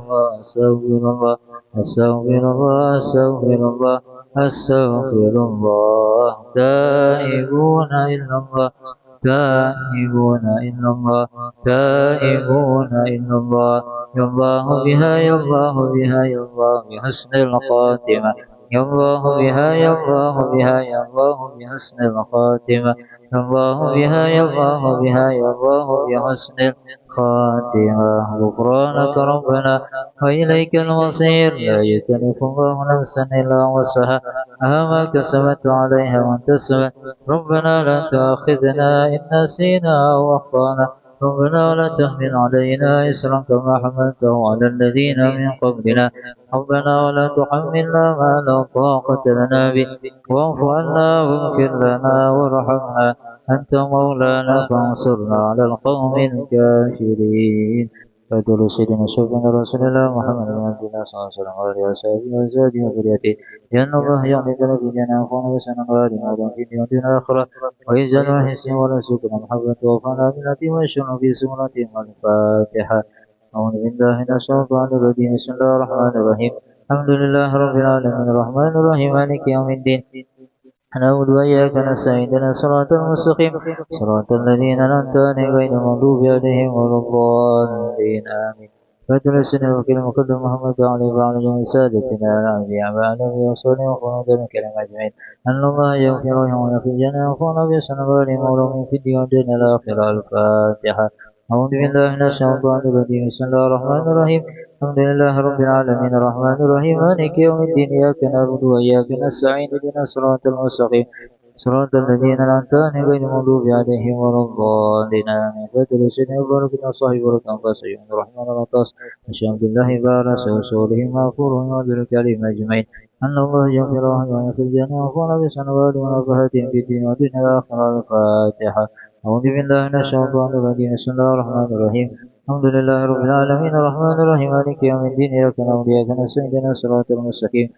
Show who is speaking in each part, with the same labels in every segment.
Speaker 1: الله أستغفر الله أستغفر الله أستغفر الله أستغفر الله تائبون إلا الله تائبون إلا الله تائبون إلا الله يا الله بها يا الله بها يا الله بحسن الخاتمة يا الله بها يا الله بها يا الله بحسن الخاتمة يا الله بها يا الله بها يا الله بحسن الخاتمة غفرانك ربنا وإليك المصير لا يكلف الله نفسا إلا وسعها ما كسبت عليها وانتسبت ربنا لا تؤاخذنا إن نسينا أو أخطأنا ربنا ولا تحمل علينا إسرا كما حملته على الذين من قبلنا ربنا ولا تحملنا ما لا طاقة لنا به واعف عنا واغفر لنا وارحمنا أنت مولانا فانصرنا على القوم الكافرين فدل سيدنا شفنا رسول الله محمد بن عبد الله صلى الله عليه وسلم وعلى وصحبه وأزواجه وذريته لأن الله يعطيك في جنة أخونا وسنا وعلى في الدنيا الآخرة ويجعل حسن ورزقنا محبة وفانا بالتي ويشرنا في سورة الفاتحة أعوذ بالله من الشيطان الرجيم بسم الله الرحمن الرحيم الحمد لله رب العالمين الرحمن الرحيم مالك يوم الدين نعبد وإياك نستعين اهدنا الصراط المستقيم صراط الذين أنعمت عليهم غير المغضوب عليهم ولا الضالين آمين فاتل سنة وكلمة كل محمد عليه وعلى جميع سادتنا الأنبياء وعلى وصحبه وخلود الكلام أجمعين أن الله يغفر ويهون في الجنة وفعنا بسنة ولمولهم في الدين والدين الآخرة الفاتحة أعوذ بالله من الشيطان الرجيم بسم الله الرحمن الرحيم الحمد لله رب العالمين الرحمن الرحيم مالك يوم الدين إياك نعبد وإياك نستعين اهدنا الصراط المستقيم صراط الذين أنعمت عليهم غير المغضوب عليهم ولا الضالين آمين فاتل سيدنا وباركنا صاحب وركان قاسم الرحمن الرقاص الشام بالله بارس وصوله مغفور وذلك عليهم أجمعين أن الله يغفر ويهون في الجنة وفعنا بسنوات ونفحاتهم في الدين والدين الآخرة الفاتحة أعوذ بالله من الشيطان الرجيم بسم الله الرحمن الرحيم الحمد لله رب العالمين الرحمن الرحيم مالك يوم الدين إياك نعبد وإياك نستعين اهدنا الصراط المستقيم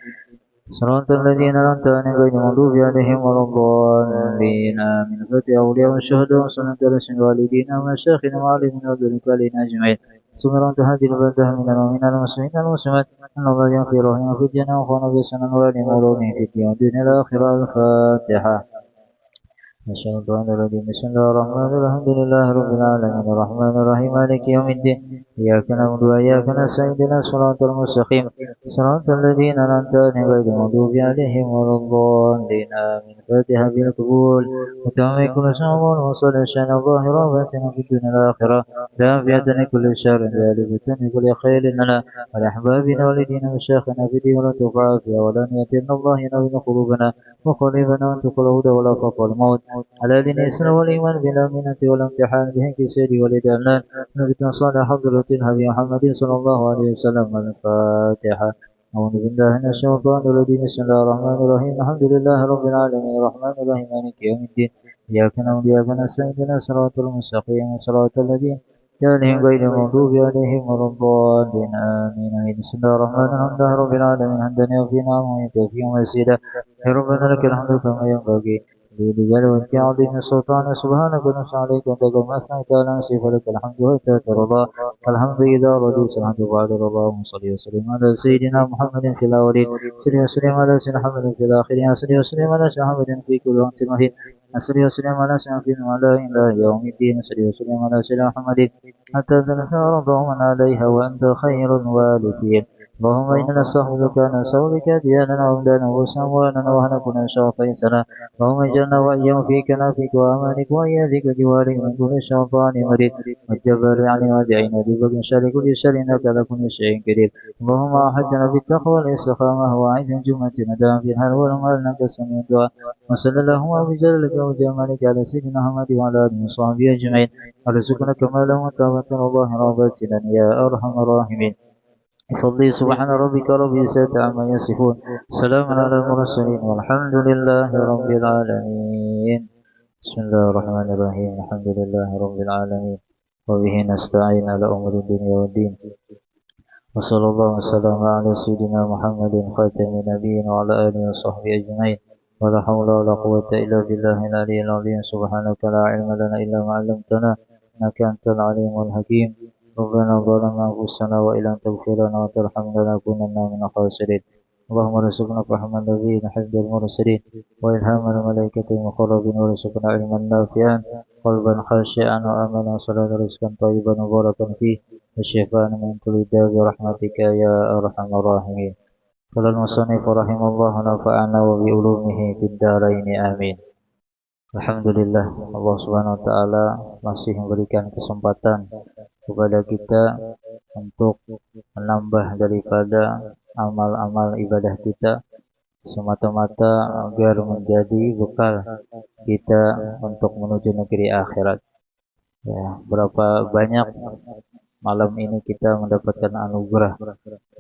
Speaker 1: صراط الذين أنعمت عليهم غير المغضوب عليهم ولا الضالين آمين فاتحة أولياء والشهداء وصلاة رسول والدينا ومشايخنا وعلينا وذلك علينا أجمعين سبحان هذه البلدة من المؤمنين المسلمين المسلمات أن الله يغفر لهم في الجنة وخونا بسنة ولمولوهم في الدين والدنيا الآخرة الفاتحة الشيطان الرجيم بسم الله الرحمن الرحيم الحمد لله رب العالمين الرحمن الرحيم مالك يوم الدين إياك نعبد وإياك نستعين اهدنا الصراط المستقيم صراط الذين أنعمت عليهم غير المغضوب عليهم ولا الضالين آمين فاتحة بالقبول وتمام كل شر وصل الشان الظاهرة وباطنة في الدنيا الآخرة لا بيدنا كل شر ذلك كل خير لنا ولأحبابنا ولدينا وشيخنا في دين ولا تقع فيها ولا يأتينا الله ينوي قلوبنا وقلبنا وانتقل الهدى ولا فقر الموت على دين الإسلام والإيمان بالأمينة والامتحان بهنك السير والإدلال نبينا صالح حضرة النبي محمد صلى الله عليه وسلم الفاتحة أعوذ بالله من الشيطان الرجيم بسم الله الرحمن الرحيم الحمد لله رب العالمين الرحمن الرحيم مالك يوم الدين إياك نعبد وإياك نستعين اهدنا الصراط المستقيم صراط الذين عليهم غير المغضوب عليهم ولا الضالين آمين بسم الله الرحمن الرحيم الحمد لله رب العالمين حمدا يوفي نعمه ويكفي ويزيدا يا ربنا لك الحمد كما ينبغي لجلال وجهك عظيم السلطان سبحانك ونصر عليك أنت كما أثنيت على نفسك فلك الحمد حتى ترضى الحمد إذا رضيت الحمد بعد رضا صل وسلم على سيدنا محمد في الأولين صل وسلم على سيدنا محمد في الآخرين صل وسلم على سيدنا محمد في كل وقت مهين صل وسلم على سيدنا محمد وعلى إلى يوم الدين صل وسلم على سيدنا محمد حتى تنسى رضا من عليها وأنت خير الوالدين اللهم إنا نستغفرك نسألك ديانا وأمدانا وسموانا وهنكنا شاطئنا اللهم اجعلنا وإياهم في كنافك وأمانك وإياذك جوارك من كل شيطان مريد والجبار يعني ودعينا ببق شر كل شر إنك على كل شيء قدير اللهم أحجنا بالتقوى والاستقامة وأعز جمعة ندام في الحال والمال إنك سميع الدعاء وصلى اللهم بجلالك وجمالك على سيدنا محمد وعلى آله وصحبه أجمعين ورزقنا كمالا وتوبة الله ربنا يا أرحم الراحمين بفضل سبحان ربك رب العزة عما يصفون سلام على المرسلين والحمد لله رب العالمين بسم الله الرحمن الرحيم الحمد لله رب العالمين وبه نستعين على أمور الدنيا والدين وصلى الله وسلم على سيدنا محمد خاتم النبيين وعلى آله وصحبه أجمعين ولا حول ولا قوة إلا بالله العلي العظيم سبحانك لا علم لنا إلا ما علمتنا إنك أنت العليم الحكيم ربنا ظلمنا أنفسنا وإن لم تغفر لنا وترحمنا لنكونن من الخاسرين اللهم ارزقنا فهم النبيين حفظ المرسلين وإلهام الملائكة المقربين وارزقنا علما نافعا قلبا خاشعا وأملا صلاة رزقا طيبا مباركا فيه وشفاء من كل داء برحمتك يا أرحم الراحمين قال المصنف رحمه الله نفعنا وبعلومه في الدارين آمين. Alhamdulillah, Allah Subhanahu wa taala masih memberikan kesempatan kepada kita untuk menambah daripada amal-amal ibadah kita semata-mata agar menjadi bekal kita untuk menuju negeri akhirat. Ya, berapa banyak malam ini kita mendapatkan anugerah.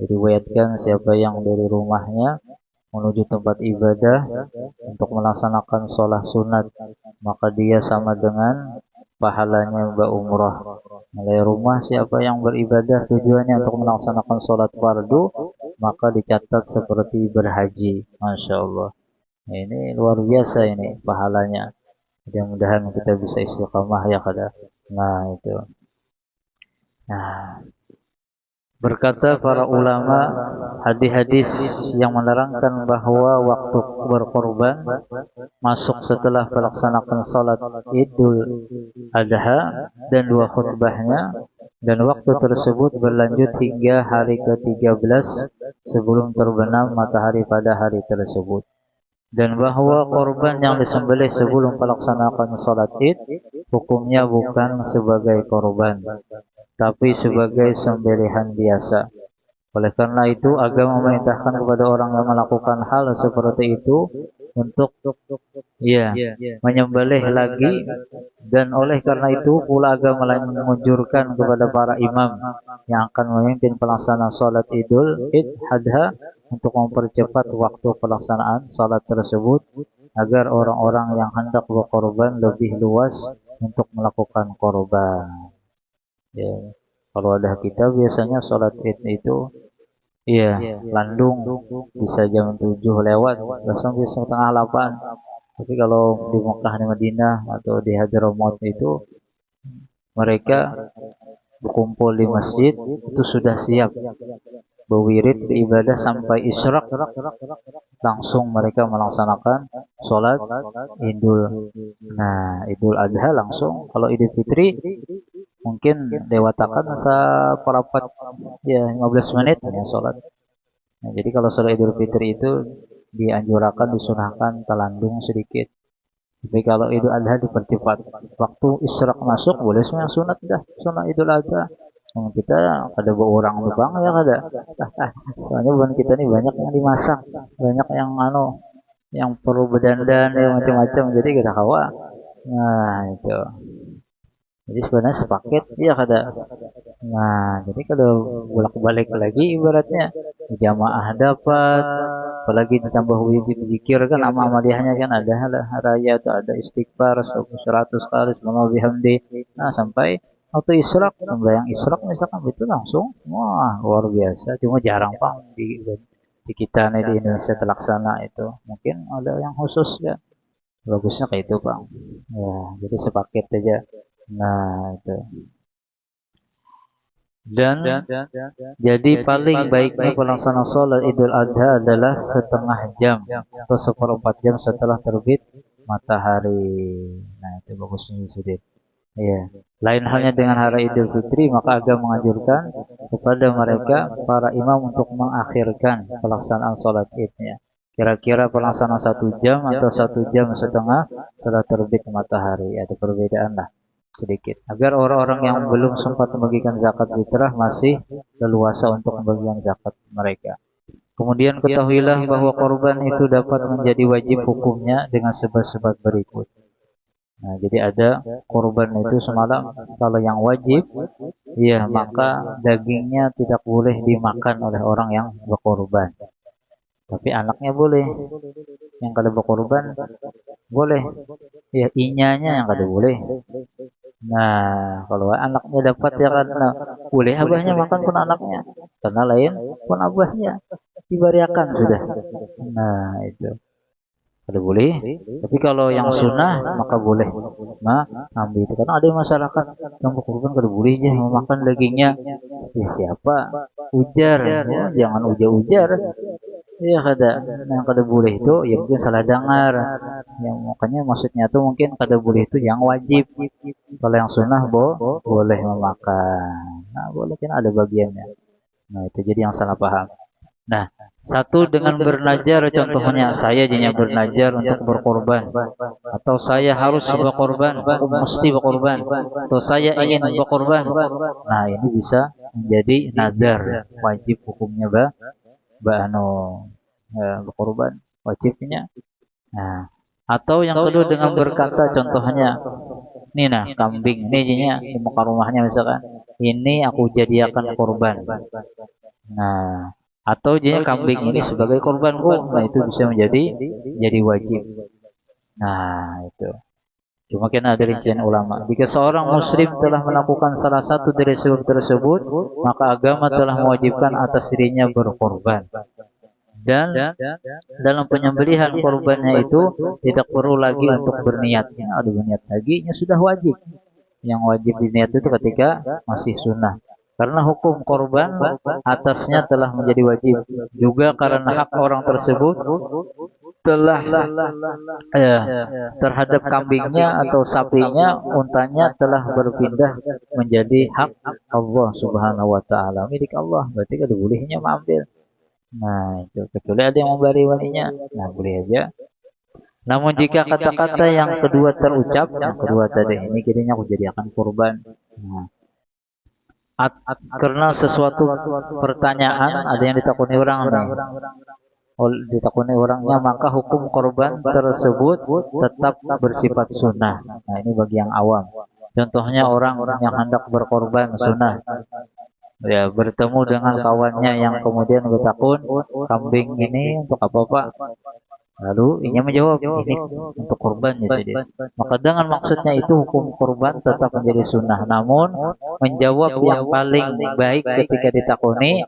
Speaker 1: Diriwayatkan siapa yang dari rumahnya menuju tempat ibadah untuk melaksanakan sholat sunat, maka dia sama dengan pahalanya berumrah. Mulai rumah siapa yang beribadah tujuannya untuk melaksanakan sholat fardu, maka dicatat seperti berhaji. Masya Allah. Nah, ini luar biasa ini pahalanya. Mudah-mudahan kita bisa istiqamah ya kada. Nah itu. Nah, berkata para ulama, hadis-hadis yang menerangkan bahwa waktu berkorban masuk setelah melaksanakan salat Idul Adha dan dua khutbahnya, dan waktu tersebut berlanjut hingga hari ke-13 sebelum terbenam matahari pada hari tersebut. Dan bahwa korban yang disembelih sebelum melaksanakan salat Id hukumnya bukan sebagai korban, tapi sebagai sembelihan biasa. Oleh karena itu, agama memerintahkan kepada orang yang melakukan hal seperti itu untuk menyembelih lagi, dan oleh karena itu pula agama menganjurkan kepada para imam yang akan memimpin pelaksanaan salat Idul Adha untuk mempercepat waktu pelaksanaan salat tersebut agar orang-orang yang hendak berkorban lebih luas untuk melakukan korban. Ya, kalau ada kita biasanya sholat Id itu landung bisa jam 7 lewat, langsung bisa setengah 8. Tapi kalau di Mekah, di Madinah atau di Hadramaut itu mereka berkumpul di masjid itu sudah siap berwirid beribadah sampai isyraq, langsung mereka melaksanakan sholat Idul Adha langsung. Kalau Idul Fitri mungkin lewatakan seperapat 15 menit ya sholat. Nah, jadi kalau sholat Idul Fitri itu dianjurkan, disunahkan telandung sedikit. Tapi kalau Idul Adha dipercepat. Waktu isyraq masuk boleh semua yang sunat dah, sunat Idul Adha. Kita ada beberapa bang ya ada. Soalnya bukan kita nih banyak yang dimasak, banyak yang perlu berdandan macam-macam, jadi kita kawa. Nah itu. Jadi sebenarnya sepaket ya kada. Nah jadi kalau bolak-balik lagi ibaratnya jamaah dapat, apalagi ditambah zikir kan amaliyahnya kan ada raya atau ada istighfar 100 kali subhanallah bihamdi. Nah sampai waktu isyraq, sembahyang isyraq misalkan itu langsung, wah luar biasa. Cuma jarang Pak di kita nih di Indonesia terlaksana itu. Mungkin ada yang khusus ya. Bagusnya kayak itu Pak. Ya, jadi sepaket aja. Nah itu. Dan jadi paling baiknya pelaksanaan sholat Idul Adha adalah setengah jam atau seperempat jam setelah terbit matahari. Nah itu bagusnya sudah. Ya, lain halnya dengan hari Idul Fitri, maka agama menganjurkan kepada mereka para imam untuk mengakhirkan pelaksanaan sholat Idnya. Kira-kira pelaksanaan 1 jam atau 1 jam setengah setelah terbit matahari. Ada perbedaan lah sedikit. Agar orang-orang yang belum sempat membagikan zakat fitrah masih leluasa untuk membagikan zakat mereka. Kemudian ketahuilah bahwa korban itu dapat menjadi wajib hukumnya dengan sebab-sebab berikut. Nah, jadi ada korban itu semalam, kalau yang wajib, ya maka dagingnya tidak boleh dimakan oleh orang yang berkorban. Tapi anaknya boleh. Yang kada berkorban boleh. Ya inyanya yang kada boleh. Nah, kalau anaknya dapat ya karena boleh abahnya makan pun anaknya. Karena lain pun abahnya diberiakan sudah. Nah, itu. Kada boleh. Tapi kalau yang sunnah maka boleh ambil itu. Karena ada masyarakat yang berkorban kada boleh aja memakan dagingnya. Ya, siapa? Ujar. Oh, jangan ujar-ujar. Iya kada. Yang kada boleh itu ya mungkin salah dengar. Yang makanya maksudnya tuh mungkin kada boleh itu yang wajib. Kalau yang sunnah boleh memakan. Nah, boleh kan ada bagiannya. Nah, itu jadi yang salah paham. Nah, satu dengan bernajar contohnya saya jadinya bernajar untuk berkorban atau saya harus berkorban, mesti berkorban atau saya ingin berkorban. Nah, ini bisa menjadi nazar, wajib hukumnya anu berkorban wajibnya. Nah, atau yang kedua dengan berkata contohnya ini nah kambing ini jadinya di muka rumahnya misalkan ini aku jadikan korban. Nah, atau jadinya kambing ini sebagai korbanku, nah itu bisa jadi wajib. Nah, itu. Cuma kena ada rincian ulama. Jika seorang muslim telah melakukan salah satu dari sebab tersebut, maka agama telah mewajibkan atas dirinya berkorban. Dan dalam penyembelihan korbannya itu tidak perlu lagi untuk berniat. Ada berniat lagi, sudah wajib. Yang wajib diniat itu ketika masih sunnah. Karena hukum korban atasnya telah menjadi wajib. Juga karena hak orang tersebut telah terhadap kambingnya atau sapinya, untanya telah berpindah menjadi hak Allah Subhanahu wa taala, milik Allah. Berarti kada bolehnya mengambil. Nah, itu kecuali ada yang memberi walinya. Nah, boleh aja. Namun jika kata-kata yang kedua terucap, yang kedua tadi ini kiranya aku jadikan kurban. Nah, karena sesuatu pertanyaan ada yang ditakuni orang nih. Ditakuni orangnya maka hukum korban tersebut tetap bersifat sunnah. Nah, ini bagi yang awam. Contohnya orang yang hendak berkorban sunnah. Ya, bertemu dengan kawannya yang kemudian bertakun, kambing ini untuk apa Pak? Lalu ia menjawab, ini untuk korban ya sudah. Maka dengan maksudnya itu hukum korban tetap menjadi sunnah. Namun menjawab yang paling baik ketika ditakuni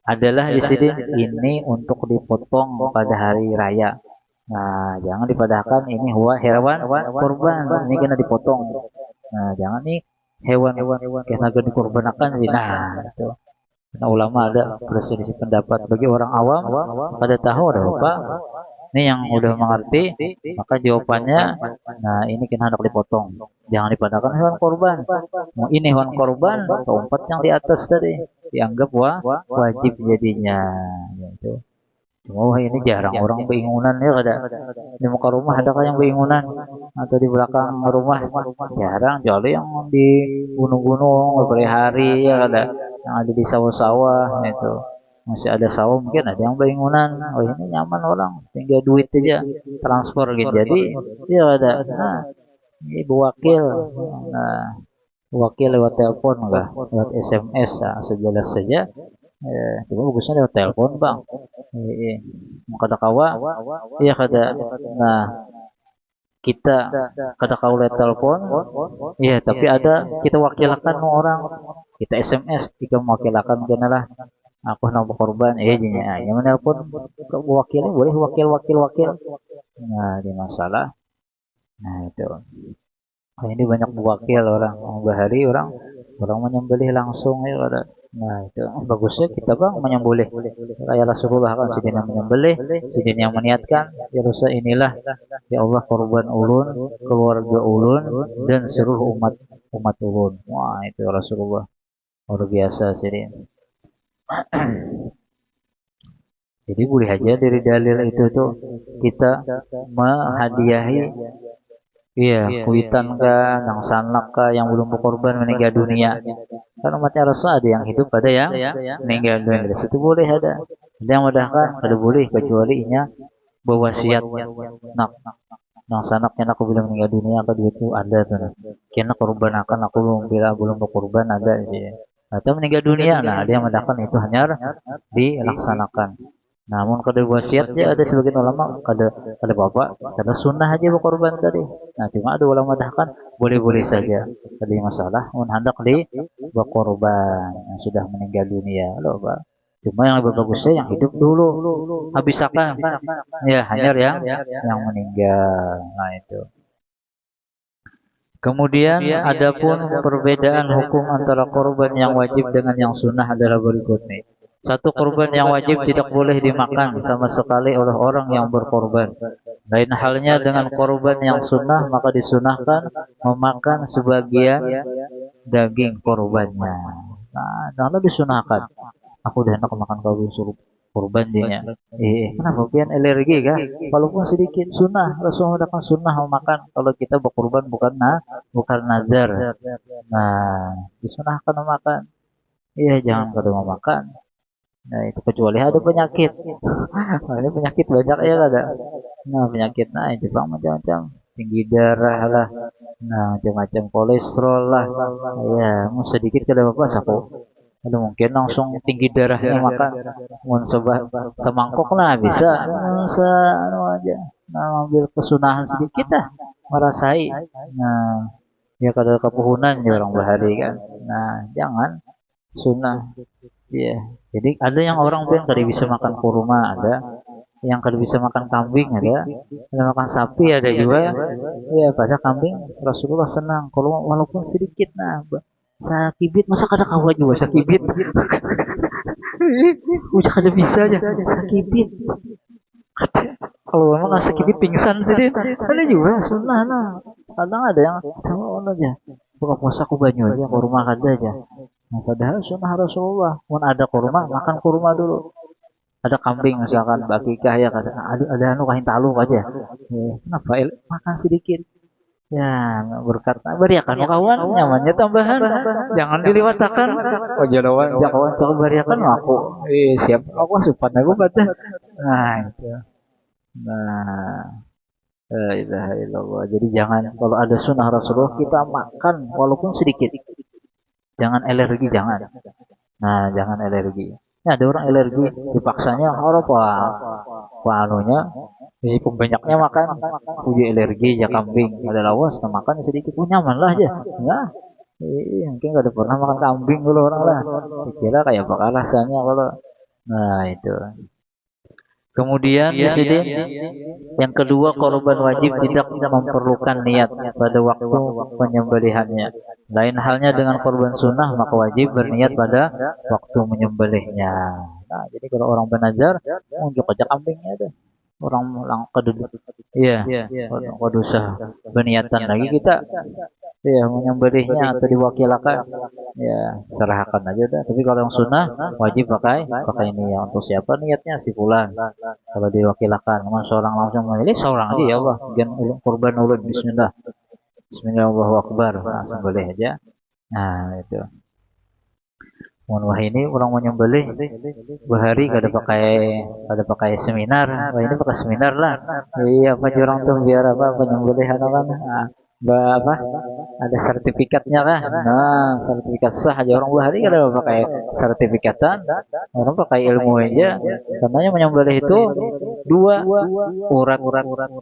Speaker 1: adalah di sini ini untuk dipotong pada hari raya. Nah, jangan dipadahkan ini hewan korban, ini kena dipotong. Nah, jangan nih hewan-hewan kena dikorbankan sih. Nah, itu. Karena ulama ada berselisih pendapat. Bagi orang awam pada tahu ada apa? Ini yang udah mengerti, maka jawabannya, nah ini kena hendak dipotong. Jangan dipadahkan hewan korban. Ini hewan korban, keempat yang di atas tadi dianggap wajib jadinya. Gitu. Cuma ini jarang orang beingunan ya kada. Di muka rumah ada yang beingunan atau di belakang rumah jarang. Kecuali yang di gunung-gunung hari ya kada. Yang ada di sawah-sawah itu. Masih ada sawah mungkin ada yang bangunan. Oh ini nyaman orang, tinggal duit aja transfer gitu. Jadi ya ada. Nah, ini wakil. Nah, wakil lewat telepon enggak, lewat SMS sejelas saja. Cuma bagusnya lewat telepon bang. Kada kawa, iya kada. Nah, kita kada kawa lewat telepon, iya tapi ada kita wakilkan orang, kita SMS, kita mewakilkan kenalah. Aku nak berkorban, jadinya yang menelpon wakilnya boleh wakil. Nah, di masalah. Nah, itu. Nah, ini banyak wakil orang bahari orang menyembelih langsung ya ada. Nah, itu bagusnya kita bang menyembelih. Kayak Rasulullah kan sidin yang menyembelih, sidin yang meniatkan, ya rusa inilah ya Allah korban ulun, keluarga ulun dan seluruh umat ulun. Wah, itu Rasulullah luar biasa sidin. Jadi boleh aja dari dalil itu tuh kita menghadiahi kuitan kah, yang sanak kah, yang belum berkorban meninggal dunia. Karena umatnya Rasul ada yang hidup, ada yang meninggal dunia. Itu boleh ada. Ada yang mudahkan, ada boleh kecuali inya berwasiat nak yang sanaknya aku belum meninggal dunia, aku itu ada tuh. Kena korban akan aku belum berkorban ada sih. Atau meninggal dunia, nah dia mendapatkan itu hanya dilaksanakan. Namun kada wasiatnya ada sebagian ulama kada bapak, kada sunnah aja berkorban tadi. Nah cuma ada ulama dahkan boleh-boleh saja, tadi masalah hendak di berkorban yang sudah meninggal dunia, loh pak. Cuma yang lebih bagusnya yang hidup dulu. Habis akan ya hanya yang meninggal. Nah itu. Kemudian adapun perbedaan hukum antara korban yang wajib dengan yang sunnah adalah berikut nih. Satu, korban yang wajib tidak boleh dimakan sama sekali oleh orang yang berkorban. Lain halnya dengan korban yang sunnah, maka disunahkan memakan sebagian daging korbannya. Nah, kalau disunahkan, aku udah enak makan kambing suruh korban dia. Kenapa pian alergi kah? Walaupun sedikit sunnah, Rasulullah kan sunnah memakan kalau kita berkorban bukan nazar. Nah, disunahkan memakan. Iya, jangan kada memakan. Nah, itu kecuali ada penyakit. Ada penyakit banyak ya ada. Nah, penyakit itu bang macam-macam. Tinggi darah lah. Nah, macam-macam kolesterol lah. Ya, mau sedikit kada apa-apa sapo. Ada mungkin langsung tinggi darahnya makan. Mau coba semangkok lah bisa. Aja. Nah, ambil kesunahan sedikit lah. Merasai. Nah, ya kada kepuhunan ya orang bahari kan. Nah, jangan sunnah. Iya. Jadi ada yang orang bilang tadi bisa makan kurma, ada yang kada bisa makan kambing, ada makan sapi, ada juga. Ya, pada kambing Rasulullah senang kalau walaupun sedikit. Nah, sakibit masa kada kawa juga sakibit. Udah kada bisa aja sakibit. Kalau memang sakibit pingsan sih, ada juga sunnah. Nah, kadang ada yang tahu aja buka puasa ku banyu aja, kurma kada aja. Nah, padahal sunnah Rasulullah, pun ada kurma, makan kurma dulu. Ada kambing misalkan bakikah ya, ada anu kain talu aja. Kenapa makan sedikit? Ya, berkata bariakan kawan, nyamannya tambahan. Jangan diliwatakan. Oh, jalawan, kawan coba bariakan aku. Siap, aku supan aku pada. Nah, itu. Nah, la ilaha illallah. Jadi jangan kalau ada sunnah Rasulullah kita makan walaupun sedikit. Jangan alergi, jangan. Nah, jangan alergi. Ya, ada orang alergi dipaksanya apa anunya. Jadi banyaknya makan, puji alergi ya kambing. Ada lawas, nah makan sedikit, nyaman lah aja. Nah, mungkin gak ada pernah makan kambing dulu orang lah. Kira kayak bakal rasanya kalau. Nah itu. Kemudian di sini yang kedua, korban wajib tidak memerlukan niat pada waktu penyembelihannya. Lain halnya dengan korban sunnah, maka wajib berniat pada waktu menyembelihnya. Nah, jadi kalau orang bernazar, unjuk aja kambingnya deh. Orang keduduk, iya, usah berniatan lagi kita, ya menyembelihnya atau diwakilkan, ya serahkan aja dah. Tapi kalau yang sunnah wajib pakai ini ya. Untuk siapa niatnya? Si fulan. Kalau diwakilkan, seorang langsung memilih seorang aja ya Allah. Kurban ulun, Bismillah, Bismillahirrahmanirrahim, langsung boleh aja. Nah itu. Wah ini orang menyembelih bahari kada pakai seminar. Wah ini pakai seminar lah. Iya apa orang tuh biar apa penyembelihan kan? Apa? Ada sertifikatnya kan? Nah sertifikat sah aja orang bahari kada pakai sertifikatan. Orang pakai ilmu aja. Katanya menyembelih itu dua, urat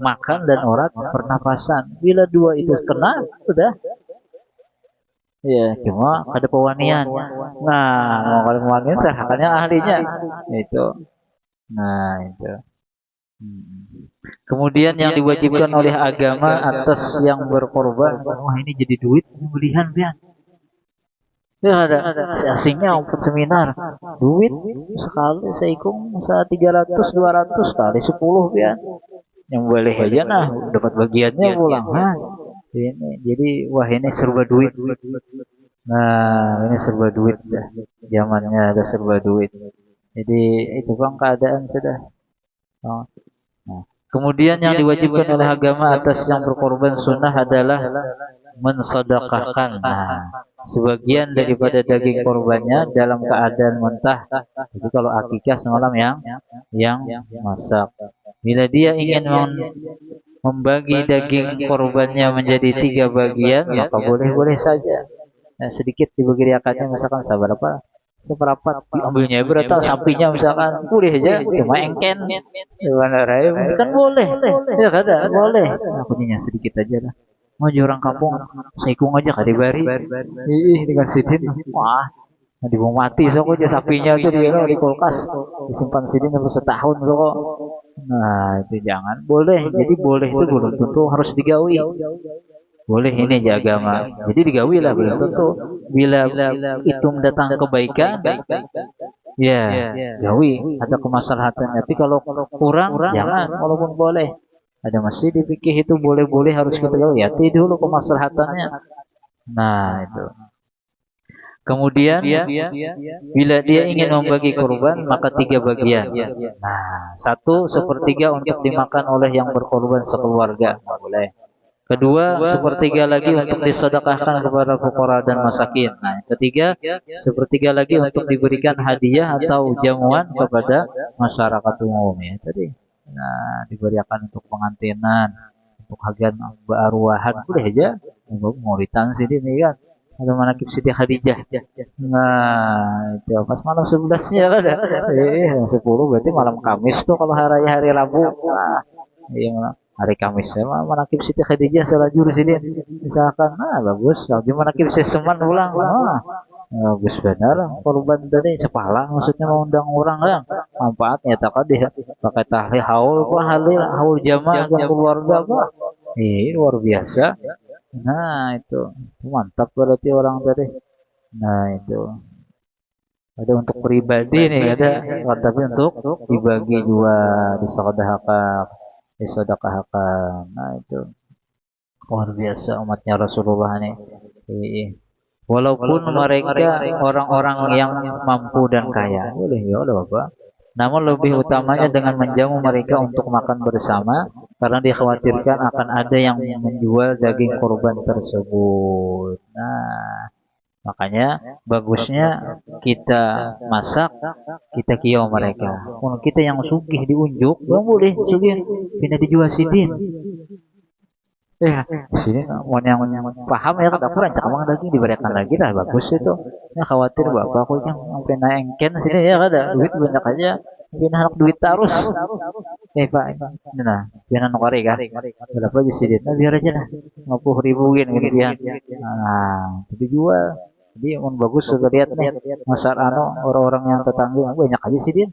Speaker 1: makan dan urat pernapasan. Bila dua itu kena, sudah. Ya, cuma ada pewanian. Nah, kalau pewanian serahkannya ahlinya. Itu. Nah, itu. Kemudian yang diwajibkan oleh agama atas yang berkorban. Wah, ini jadi duit pembelian pian. Ya ada asingnya untuk seminar. Duit sekali saya hitung 300 200 kali 10 pian. Yang boleh aja nah dapat bagiannya pulang. Ini jadi wah ini serba duit. Nah ini serba duit dah. Zamannya ada serba duit. Jadi itu bang keadaan sudah. Nah, kemudian yang diwajibkan oleh agama atas yang berkorban sunnah adalah mensedekahkan. Nah, sebagian daripada daging korbannya dalam keadaan mentah. Itu kalau akikah semalam yang masak. Bila dia ingin membagi daging korbannya menjadi 3 bagian, maka boleh saja. Nah, sedikit dibagi riakannya, misalkan seberapa? Seperempat diambilnya berata sapinya misalkan, boleh aja. Cuma engken, kan boleh. Ya kada boleh. Aku nanya sedikit aja lah. Mau orang kampung, seikung aja kadibari. Dikasihin. Wah, Nah, dibuang mati sok aja sapinya itu di kulkas disimpan sini sampai setahun sok. Nah itu jangan boleh. Jadi boleh itu belum tentu harus digawi. Boleh ini aja agama. Jadi digawi lah belum tentu. Bila itu mendatang kebaikan, ya gawi ada kemaslahatannya. Tapi kalau kurang jangan walaupun boleh. Ada masih dipikir itu boleh-boleh harus kita gawi. Ya dulu kemaslahatannya. Nah itu. Kemudian bila dia ingin membagi kurban maka 3 bagian. Nah, 1/3 untuk dimakan oleh yang berkorban sekeluarga, boleh. Kedua, 1/3 lagi untuk disedekahkan kepada fuqara dan masakin. Nah, ketiga, 1/3 lagi untuk diberikan hadiah atau jamuan kepada masyarakat umum ya. Tadi, nah diberikan untuk pengantinan, untuk hadiah arwahan, boleh aja. Mau ditansi ini kan. Ada manakib Siti Khadijah. Nah, itu pas malam 11-nya kan ada. 10 berarti malam Kamis tuh kalau hari Rabu. Nah, iya hari Kamis ya manakib Siti Khadijah selajur sini. Misalkan, nah bagus. Lagi manakib seseman ulang. Nah, bagus benar. Korban tadi sepala maksudnya mau undang orang kan. Manfaatnya tak ada pakai tahli haul haul jamaah keluarga apa. Luar biasa. Nah itu mantap berarti orang tadi. Nah itu ada untuk pribadi nih ada, tapi untuk dibagi juga disedekahkan. Nah itu luar biasa umatnya Rasulullah nih. Walaupun mereka orang-orang yang mampu dan kaya, boleh ya oleh Bapak. Namun lebih utamanya dengan menjamu mereka untuk makan bersama karena dikhawatirkan akan ada yang menjual daging kurban tersebut. Nah, makanya bagusnya kita masak, kita kiau mereka. Kalau kita yang sugih diunjuk, boleh sugih pindah dijual sidin. Sini mau yang paham ya kan aku rancak emang daging diberikan lagi lah bagus itu. Ya khawatir bapak aku yang sampai naengken sini ya ada duit banyak aja. Pindah anak duit terus. Pak, nah, pindah anak kari kan. Berapa aja sih dia? Nah, biar aja lah. 50.000 gitu ya. Nah, jadi jual. Jadi mau bagus sudah lihat nih. Masar orang-orang yang tetangga banyak aja sih dia.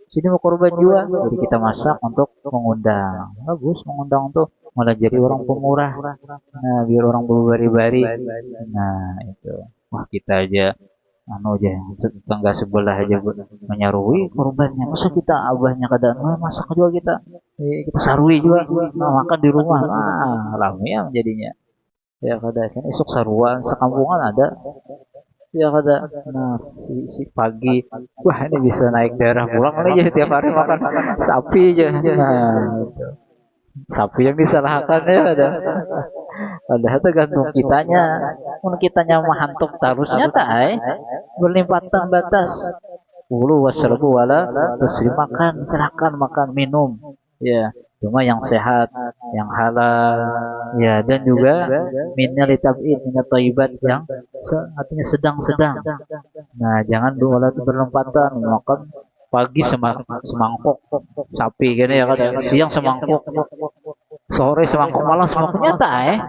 Speaker 1: Sini mau korban jual, jadi kita masak untuk mengundang. Bagus mengundang untuk malah jadi orang pemurah. Nah, biar orang berbari-bari. Nah, itu. Wah, kita aja aja tetangga sebelah aja menyarui korbannya. Masa kita abahnya kadang masak juga kita sarui juga. Nah, makan di rumah. Ah, rame ya jadinya. Ya kadang kan esok saruan sekampungan ada. Ya kada, nah si pagi, wah ini bisa naik daerah pulang nih ya tiap hari makan sapi aja. Nah, itu. Sapi yang disalahkan ya ada. Padahal tergantung kitanya. Mun kitanya mahantuk tarusnya tak berlimpatan batas. Ulu wasrabu wala terus makan, silakan makan minum. Ya, cuma yang sehat, yang halal, ya dan juga minal tab'id, minal thayyibat yang artinya sedang-sedang. Nah, jangan dua berlompatan makan pagi semangkok sapi gini ya kan, siang semangkok, sore semangkok, malam semangkoknya tak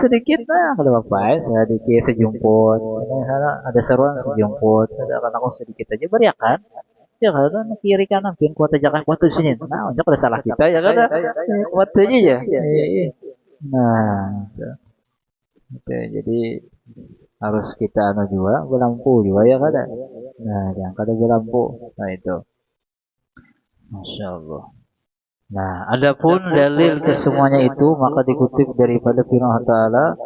Speaker 1: sedikit lah kalau bapak sedikit sejumput, ada seruan sejumput, ada kan aku sedikit aja beriakan. Ya kan kiri kanan biar kuat aja kan kuat di sini. Nah, unjuk ada salah kita ya kan. Kuat aja ya. Nah, itu. Jadi harus kita juga belampu juga ya kan. Nah, jangan kada belampu. Nah itu. Masya Allah. Nah, adapun dalil kesemuanya itu maka dikutip daripada firman Ta'ala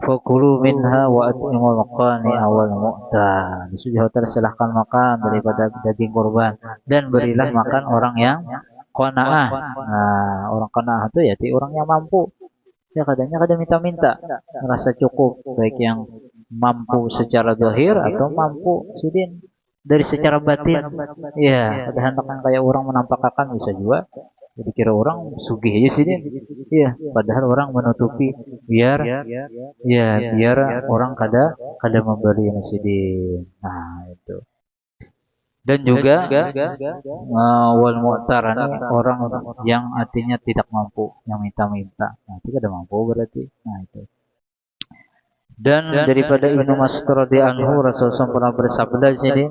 Speaker 1: fakulu minha wa at'imul qani awal mu'ta. Sudah tersilahkan makan daripada daging kurban dan berilah makan orang yang qanaah. Nah, orang qanaah itu ya orang yang mampu. Ya kadangnya minta-minta, merasa cukup baik yang mampu secara zahir atau mampu sidin dari secara batin. Ya, kadang-kadang kayak orang menampakkan bisa juga. Jadi kira orang sugih aja sih dia. Iya, padahal orang menutupi biar orang kada membeli nasi di. Nah, itu. Dan juga wal mu'tarani orang yang artinya tidak mampu, yang minta-minta. Nah, itu kada mampu berarti. Nah, itu. Dan daripada Ibnu Mas'ud radhiyallahu anhu, Rasulullah pernah bersabda di sini,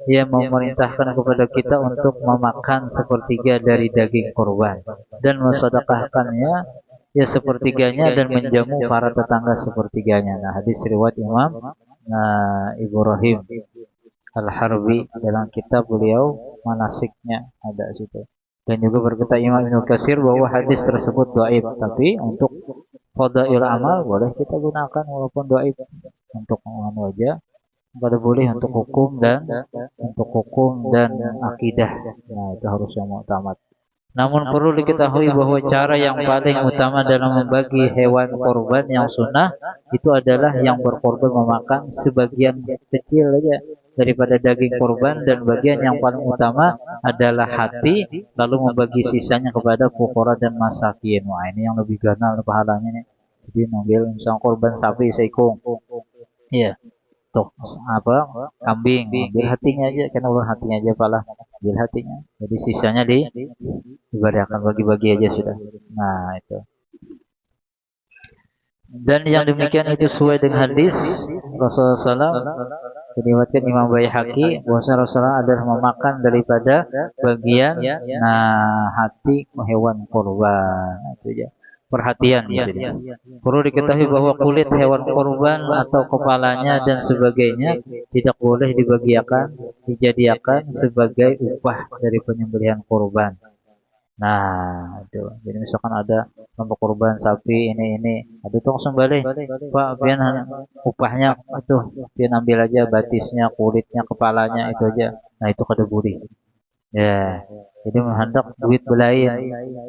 Speaker 1: ia memerintahkan kepada kita untuk memakan sepertiga dari daging kurban dan mensedekahkannya ya sepertiganya dan menjamu para tetangga sepertiganya. Nah, hadis riwayat Imam Ibrahim Al-Harbi dalam kitab beliau Manasiknya ada situ. Dan juga berkata Imam Ibnu Katsir bahwa hadis tersebut dhaif, tapi untuk fadail amal boleh kita gunakan walaupun dhaif. Untuk anu aja enggak boleh untuk hukum dan akidah. Nah, itu harus yang muktamad. Namun perlu diketahui bahwa cara yang paling utama dalam membagi hewan korban yang sunnah itu adalah yang berkorban memakan sebagian kecil aja daripada daging korban, dan bagian yang paling utama adalah hati, lalu membagi sisanya kepada fuqara dan masakin. Wah, ini yang lebih ganal pahalanya nih. Jadi ngambil misalnya korban sapi seikung, iya, tuh apa kambing, ambil hatinya aja, karena ulun hatinya aja palah, ambil hatinya. Jadi sisanya diberikan bagi-bagi aja sudah. Nah itu. Dan yang demikian itu sesuai dengan hadis Rasulullah SAW. Diriwayatkan Imam Baihaqi bahwa Rasulullah adalah memakan daripada bagian hati hewan kurban. Itu aja. Perhatian di sini. Perlu diketahui bahwa kulit hewan kurban atau kepalanya dan sebagainya tidak boleh dijadikan sebagai upah dari penyembelihan kurban. Nah, itu. Jadi misalkan ada kelompok kurban sapi ini ada tong sembelih, Pak, biar upahnya itu, biar ambil aja batisnya, kulitnya, kepalanya itu aja. Nah, itu kada boleh. Ya. Jadi menghendak duit belain.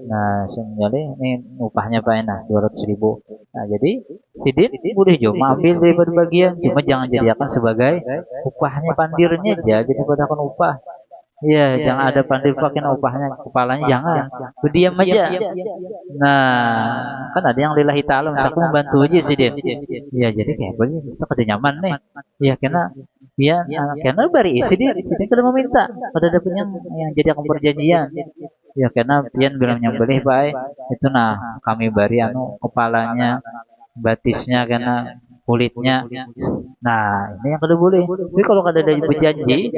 Speaker 1: Nah, sembelih ini upahnya Pak enak 200.000. Nah, jadi sidin boleh cuma ambil daripada bagian, cuma jangan jadikan sebagai upahnya, pandirnya aja jadi pada kan upah. Iya, jangan ada pandir pakai upahnya kepalanya, jangan. Berdiam aja. Nah, kan ada yang lillahi ta'ala, misalkan membantu aja sih dia. Iya, jadi kayak boleh kita kada nyaman nih. Iya, karena bari isi dia kada meminta. Kada ada yang jadi akun perjanjian. Ya, karena pian bilang nyembelih baik. Itu kami bari kepalanya, batisnya, karena kulitnya. Nah, ini yang kada boleh. Tapi kalau kada ada berjanji,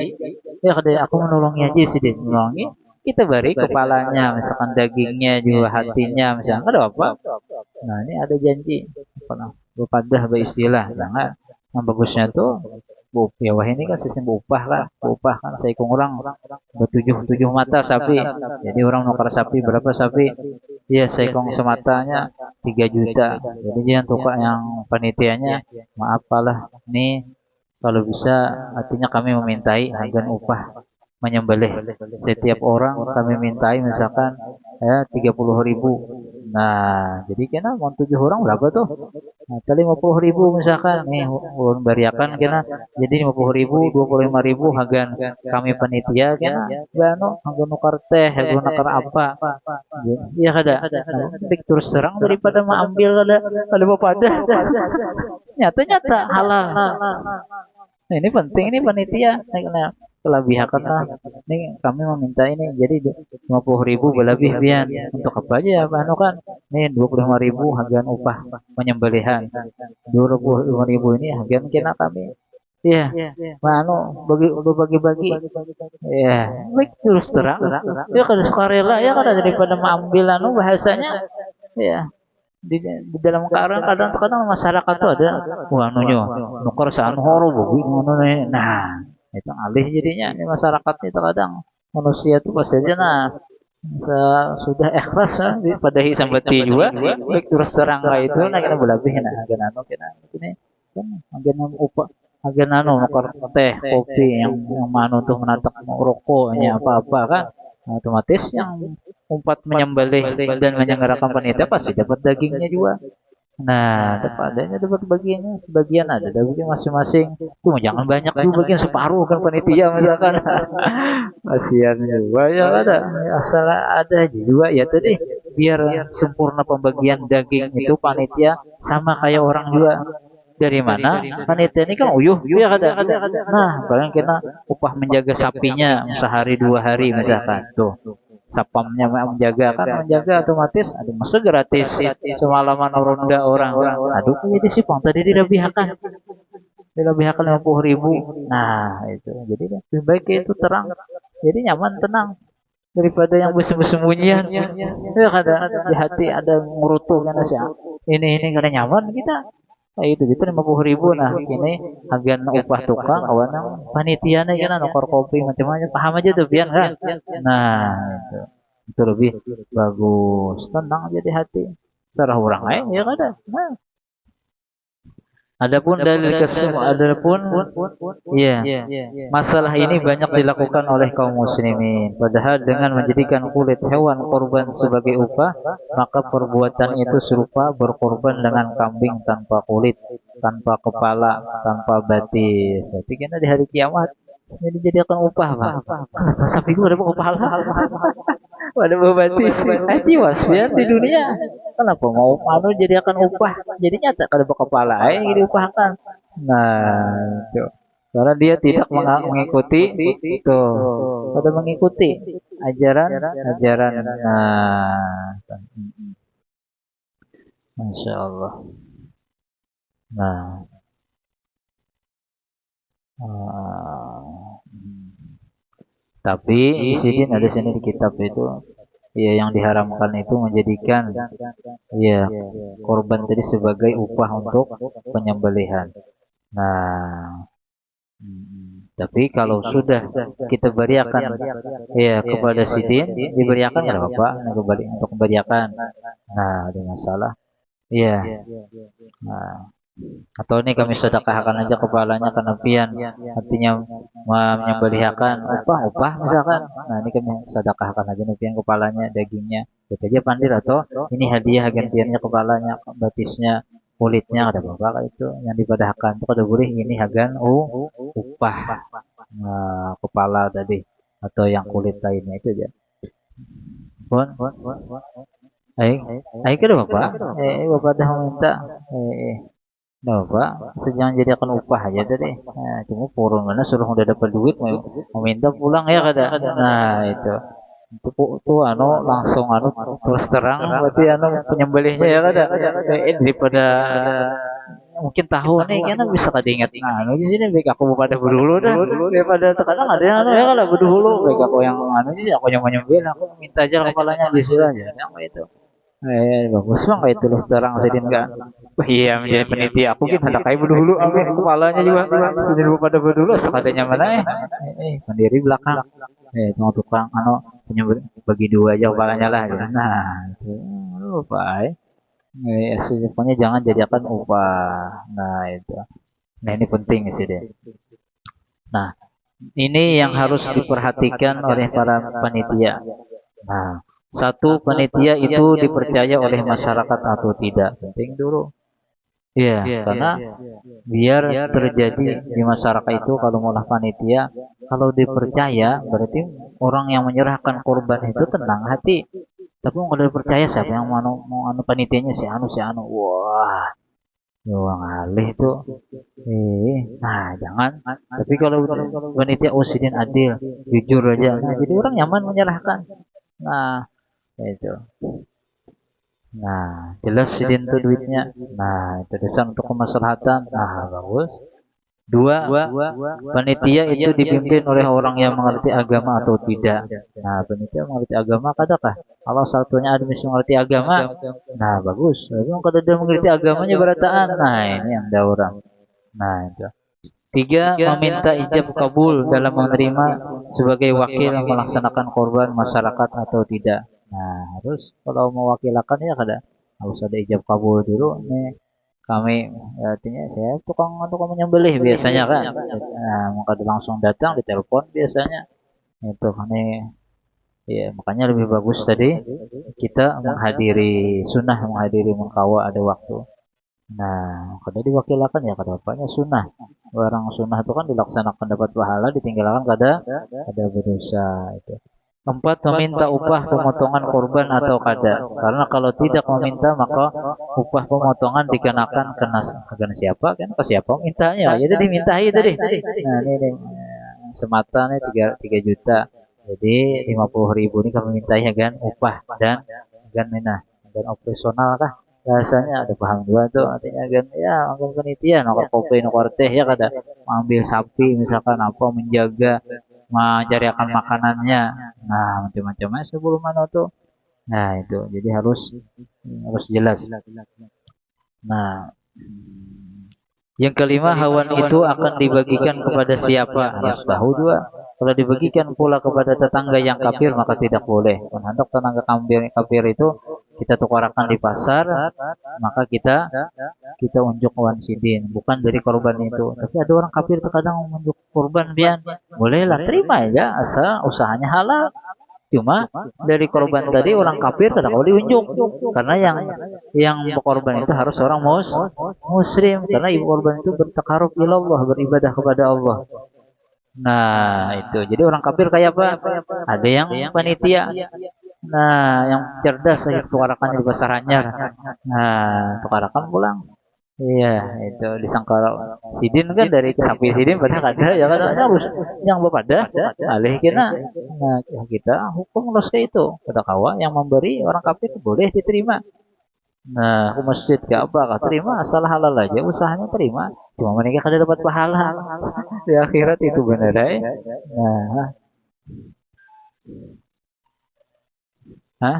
Speaker 1: ya kada aku menolongi aja sih, menolongi. Kita beri kepalanya, misalkan dagingnya juga hatinya, misalkan kada apa. Nah, ini ada janji. Berpadah beristilah, jangan. Yang bagusnya tuh ya wah ini kan sistem upah kan seikung orang tujuh mata sapi. Jadi orang nukar sapi berapa sapi? Ya seikung sematanya 3 juta. Jadi jangan tukar yang panitianya, maaf lah nih kalau bisa, artinya kami memintai agar upah menyembelih setiap orang kami mintai misalkan 30.000. Nah, jadi kena mau 7 orang berapa tuh? Nah, kali 50.000 misalkan nih ulun bariakan kena jadi 50.000, 25.000 hagan kami panitia kena bano hagan nukar teh, hagan nukar apa. Iya kada. Terus terang daripada mengambil kada pada. Nyata halal. Nah, ini penting, ini panitia. Nah, kelebihan lah. Ini kami meminta ini jadi 50.000 berlebih biar untuk apa aja Pak kan? Ini 25.000 harga upah penyembelihan. 25.000 ini harga kena kami. Iya. Bagi-bagi. Ya, baik terus terang. Ya kada sukarela ya kada daripada mengambil bahasanya. Ya. Di dalam kadang masyarakat tuh ada nukar saan horo nah itu alih jadinya ini masyarakat itu kadang manusia tuh pasti aja sudah ikhlas pada hisambati juga baik terus serangga itu kita berlebih agen ini kan agen upah agen nukar teh kopi yang mana untuk menatap rokoknya apa kan otomatis yang umpat menyembelih dan menyelenggarakan panitia pasti dapat dagingnya juga. Nah, dapat bagian ada daging masing-masing. Cuma jangan banyak juga, bagian separuh kan panitia misalkan. Kasihan juga ya ada. Asal ada juga ya tadi biar sempurna pembagian daging itu panitia sama kayak orang juga. Dari mana? Panitia ini kan ya kada. Nah, paling kena upah menjaga sapinya sehari 2 hari misalkan. Tuh. sapamnya menjaga kan, menjaga otomatis ada masa gratis semalaman ronda orang. Aduh jadi sipang tadi dilebihakan 50.000. Nah itu jadi lebih baik itu terang, jadi nyaman tenang daripada yang bersembunyian. Ya ada di hati ada ngurutuh karena sih ini karena nyaman kita. Nah, itu 50.000. Nah ini agen upah tukang awan panitianya kan nukar kopi macam-macam paham aja tuh pian kan. Nah itu lebih bagus, tenang aja di hati sarah orang lain ya kada. Nah adapun dalil adapun ya masalah ini banyak dilakukan oleh kaum muslimin, padahal dengan menjadikan kulit hewan korban sebagai upah maka perbuatan itu serupa berkorban dengan kambing tanpa kulit, tanpa kepala, tanpa batis. Berarti kan di hari kiamat jadi jadikan upah pak. Sapi gua ada kepala, ada batis, aji wasbian di dunia. Kenapa mau jadi akan upah? Jadi nyata kada kepala, ini diupahkan. Nah, itu. Karena dia tidak mengikuti itu, pada mengikuti ajaran. Nah, Masya Allah. Nah, tapi di sini ada di kitab itu, ya yang diharamkan itu menjadikan ya korban tadi sebagai upah untuk penyembelihan. Nah, tapi kalau sudah kita beriakan ya kepada sidin, diberiakan nggak apa-apa, kembali untuk memberiakan. Nah, ada masalah. Iya. Nah, atau ini kami sedekahkan aja kepalanya karena pian artinya menyembelihkan upah misalkan. Nah ini kami sedekahkan aja nih pian kepalanya, dagingnya itu aja pandir, atau ini hadiah gantiannya kepalanya, batisnya, kulitnya, ada apa itu yang dipadahkan itu kada boleh. Ini hagan upah kepala tadi atau yang kulit lainnya itu aja. Ayo ke bapak, bapak dah minta. Nah, Pak, jangan jadi akan upah aja tadi. Nah, cuma purun mana suruh udah dapat duit mau minta pulang ya kada. Nah, itu langsung terus terang berarti penyembelihnya ya kada. Daripada mungkin tahu nih karena bisa kada ingat. Nah, di sini baik aku pada berdulu dah daripada terkadang ada yang ya kada berdulu, baik aku yang sih aku yang menyembelih, aku minta aja kepalanya di sini aja. Yang itu. Bagus bang kayak terus terang sedin kan. Iya menjadi penitia aku kita hendak kayak berdulu ambil kepalanya juga sedin pada berdulu sekadanya mana pendiri belakang tukang punya bagi dua aja kepalanya lah. Nah itu lupa pokoknya jangan jadikan upah. Nah itu, nah ini penting sih deh. Nah ini yang harus diperhatikan oleh para panitia. Nah satu, panitia itu dipercaya oleh masyarakat atau tidak, penting dulu. Ya, karena biar terjadi di masyarakat itu kalau maulah panitia, kalau dipercaya berarti orang yang menyerahkan korban itu tenang hati. Tapi kalau dipercaya siapa yang mau panitianya si anu, wah, doang alih itu. Nah jangan. Tapi kalau panitia sidin adil, jujur aja, nah jadi orang nyaman menyerahkan. Nah itu. Nah, jelas sidin itu duitnya. Nah, itu dasar untuk kemaslahatan. Nah, bagus. Dua, panitia itu dipimpin oleh orang yang mengerti agama atau tidak. Nah, panitia mengerti agama kadakah? Kalau satunya ada misi mengerti agama, nah bagus. Tapi kalau dia mengerti agamanya berataan, nah ini yang ada orang. Nah, itu. Tiga, meminta ijab kabul dalam menerima sebagai wakil melaksanakan korban masyarakat atau tidak. Nah, harus kalau mewakilakan ya harus ada ijab kabul dulu nih. Kami artinya saya tukang menyembelih biasanya kan. Nah, maka langsung datang ditelepon biasanya. Itu nih. Ya, makanya lebih bagus tadi kita menghadiri sunnah, menghadiri mengkawa ada waktu. Nah, kada diwakilakan ya kada apanya sunnah. Barang sunnah itu kan dilaksanakan dapat pahala, ditinggalkan kada berdosa itu. Keempat, meminta upah pemotongan korban atau kada. Karena kalau tidak meminta maka upah pemotongan dikenakan kena siapa? Kan ke siapa mintanya? Ya jadi dimintai tadi. Nah, ini semata nih 3 juta. Jadi 50.000 ini kami mintanya kan upah dan dan operasional kah bahasanya ada paham juga tuh artinya kan ya angkat penelitian nongkrong kopi nongkrong teh ya kada mengambil sapi misalkan apa menjaga mencari akan makanannya nah macam-macamnya sebelum mana tuh nah itu jadi harus harus jelas nah yang kelima, hewan itu akan dibagikan kepada siapa? Harus tahu juga. Kalau dibagikan pula kepada tetangga yang kafir, maka tidak boleh. Hendak tetangga kafir itu kita tukarakan di pasar, maka kita unjuk wan sidin, bukan dari korban itu. Tapi ada orang kafir terkadang unjuk korban biar bolehlah terima ya, asal usahanya halal. Cuma dari korban tadi orang kafir tidak boleh diunjuk karena yang berkorban itu harus orang muslim karena ibu korban itu bertakarub ilallah beribadah kepada Allah. Nah itu jadi orang kafir kayak apa? Ada yang panitia. Nah yang cerdas saya tukarakan di pasar anyar. Nah tukarakan pulang. Iya, itu disangka sidin kan dari sapi sidin pada kada ya kadang harus yang bepada alih kena. Nah, kita hukum los ke itu. Pada kawa yang memberi orang kafir boleh diterima. Nah, ke masjid ke apa kah terima asal halal aja usahanya terima. Cuma mereka kada dapat pahala di akhirat itu benar ya. Nah, hah?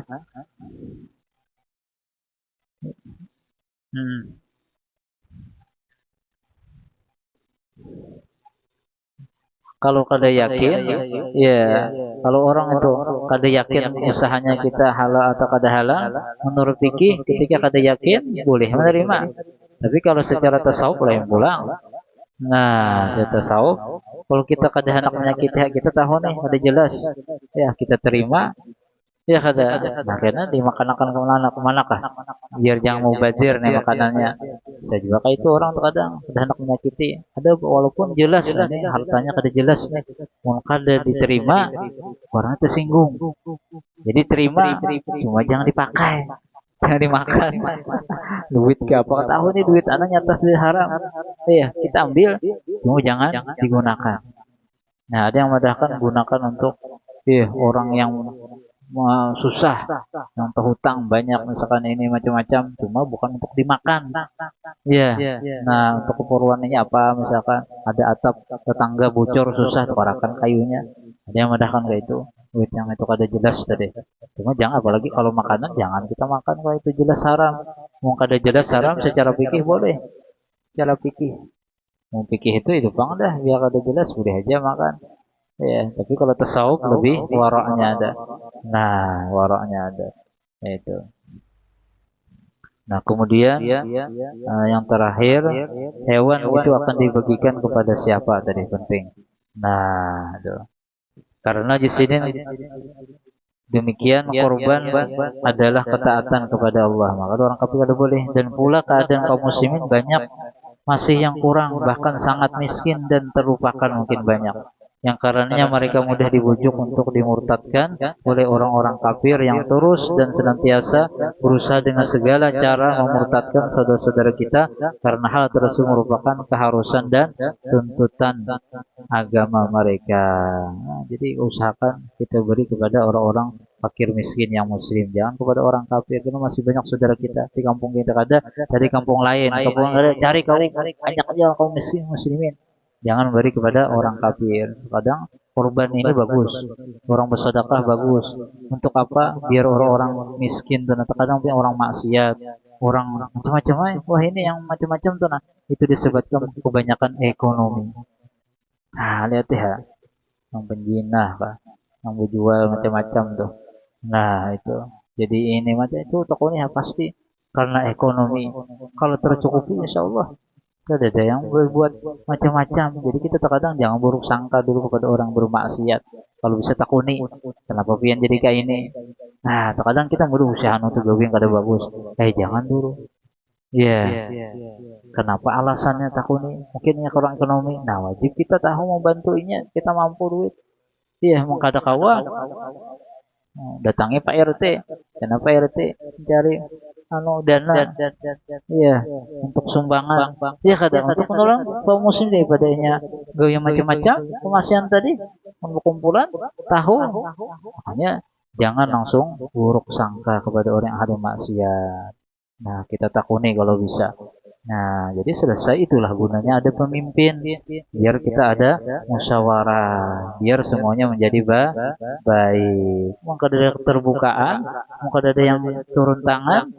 Speaker 1: Hmm. Kalau kada yakin, ya kalau orang itu kada yakin usahanya kita halal atau kada halal, menurut fikih ketika kada yakin boleh menerima. Tapi kalau secara tasawuf lain pulang. Nah, secara tasawuf kalau kita kada hendak menyakiti hak kita tahu nih ada jelas, ya kita terima. Ya kada. Nah, karena dimakan-makan kemana kah? Biar jangan mubazir nih makanannya. Bisa juga kayak itu orang terkadang sudah hendak menyakiti. Ada walaupun jelas ini hartanya kada jelas nih. Mau kada diterima, orang tersinggung. Jadi terima, cuma jangan dipakai. Jangan dimakan. Duit ke apa tahu nih duit anak nyatas duit haram. Iya, kita ambil, cuma jangan digunakan. Nah, ada yang medahkan gunakan untuk orang yang susah yang terhutang banyak misalkan ini macam-macam cuma bukan untuk dimakan ya nah untuk keperluan ini apa misalkan ada atap tetangga bocor susah tukarakan kayunya ada yang medahkan kayak itu duit yang itu kada jelas tadi cuma jangan apalagi kalau makanan jangan kita makan kalau itu jelas haram mau kada jelas haram secara fikih boleh secara fikih mau fikih itu bang dah biar kada jelas boleh aja makan. Ya, tapi kalau tasawuf lebih waraknya ada. Nah, waraknya ada. Itu. Nah, kemudian yang terakhir hewan itu akan dibagikan kepada siapa tadi penting. Nah, itu. Karena di sini demikian korban adalah ketaatan kepada Allah. Maka orang kafir tidak boleh dan pula keadaan kaum muslimin banyak masih yang kurang bahkan sangat miskin dan terlupakan mungkin banyak. Yang karenanya mereka mudah dibujuk untuk dimurtadkan oleh orang-orang kafir yang terus dan senantiasa berusaha dengan segala cara memurtadkan saudara-saudara kita karena hal tersebut merupakan keharusan dan tuntutan agama mereka. Nah, jadi usahakan kita beri kepada orang-orang fakir miskin yang muslim, jangan kepada orang kafir karena masih banyak saudara kita di kampung kita ada dari kampung lain, kampung ada cari kau banyak aja kaum miskin muslimin. Jangan beri kepada orang kafir. Kadang korban ini bagus, orang bersedekah bagus. Untuk apa? Biar orang-orang miskin dan terkadang orang maksiat, orang macam-macam. Wah ini yang macam-macam tuh nah itu disebabkan kebanyakan ekonomi. Nah lihat ya, yang penjinah, Pak, yang berjual macam-macam tuh. Nah itu. Jadi ini macam itu tokonya pasti karena ekonomi. Kalau tercukupi, insya Allah ada yang berbuat macam-macam. Jadi kita terkadang jangan buruk sangka dulu kepada orang bermaksiat. Kalau bisa takuni, kenapa pian jadi kayak ini? Nah, terkadang kita mau usaha untuk gawin kada bagus. Jangan dulu. Ya, kenapa alasannya takuni? Mungkin ya kurang ekonomi. Nah, wajib kita tahu membantunya. Kita mampu duit. Iya, mengkada kawan. Datangi Pak RT. Kenapa RT cari dana iya untuk sumbangan ya kadang untuk menolong kaum muslim daripadanya gaya macam-macam kemasian tadi kumpulan tahu. Makanya jangan langsung buruk sangka kepada orang yang ahli maksiat. Nah, kita takuni kalau bisa. Nah, jadi selesai, itulah gunanya ada pemimpin. Biar kita ada musyawarah, biar semuanya menjadi baik. Maka ada keterbukaan, maka ada yang turun tangan,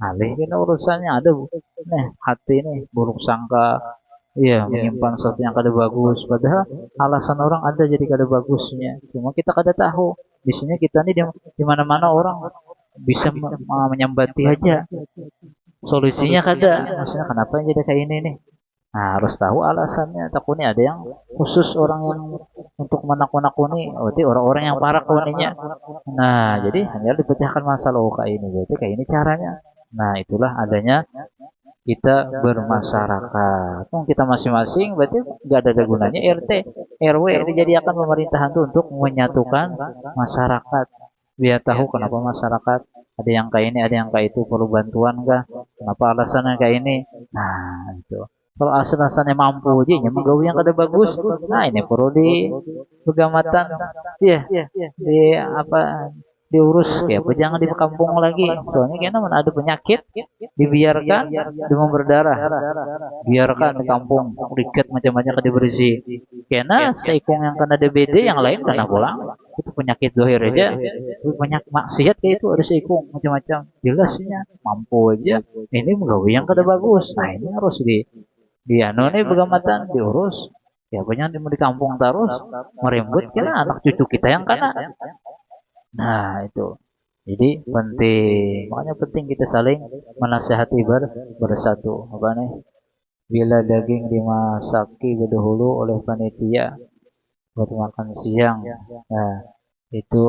Speaker 1: alihkan urusannya. Ada nih hati nih buruk sangka, iya menyimpan sesuatu yang kada bagus. Padahal alasan orang ada jadi kada bagusnya. Cuma kita kada tahu. Biasanya kita nih di mana-mana orang bisa menyambati aja. Solusinya kada. Maksudnya kenapa jadi kayak ini nih? Nah, harus tahu alasannya. Takutnya ada yang khusus orang yang untuk menakut-nakuni. Berarti orang-orang yang parah kuninya. Nah, jadi hanya dipecahkan masalah kayak ini. Berarti kayak ini caranya. Nah, itulah adanya kita bermasyarakat. Kita masing-masing berarti nggak ada gunanya RT, RW dijadikan pemerintahan itu untuk menyatukan masyarakat. Biar tahu kenapa masyarakat ada yang kayak ini, ada yang kayak itu, perlu bantuan kah? Kenapa alasannya kayak ini? Nah, itu. Kalau alasannya mampu aja, nyamuk gawe yang kada bagus. Nah, ini perlu di pegamatan. Iya, di apa? Diurus ya, jangan di kampung lagi. Soalnya kayaknya mana ada penyakit, dibiarkan demam berdarah, biarkan di kampung diket macam-macam kada bersih. Karena seikung yang kena DBD, yang lain kena pulang. Itu penyakit dohir aja, itu banyak maksiat kayak itu ada seikung macam-macam. Jelasnya mampu aja. Ini menggawe yang kada bagus. Nah, ini harus di anu nih pegamatan diurus. Ya banyak di kampung terus merembut kira anak cucu kita yang kena. Nah, itu. Jadi penting, makanya penting kita saling menasehati bersatu. Apa nih? Bila daging dimasaki dahulu oleh panitia buat makan siang, nah itu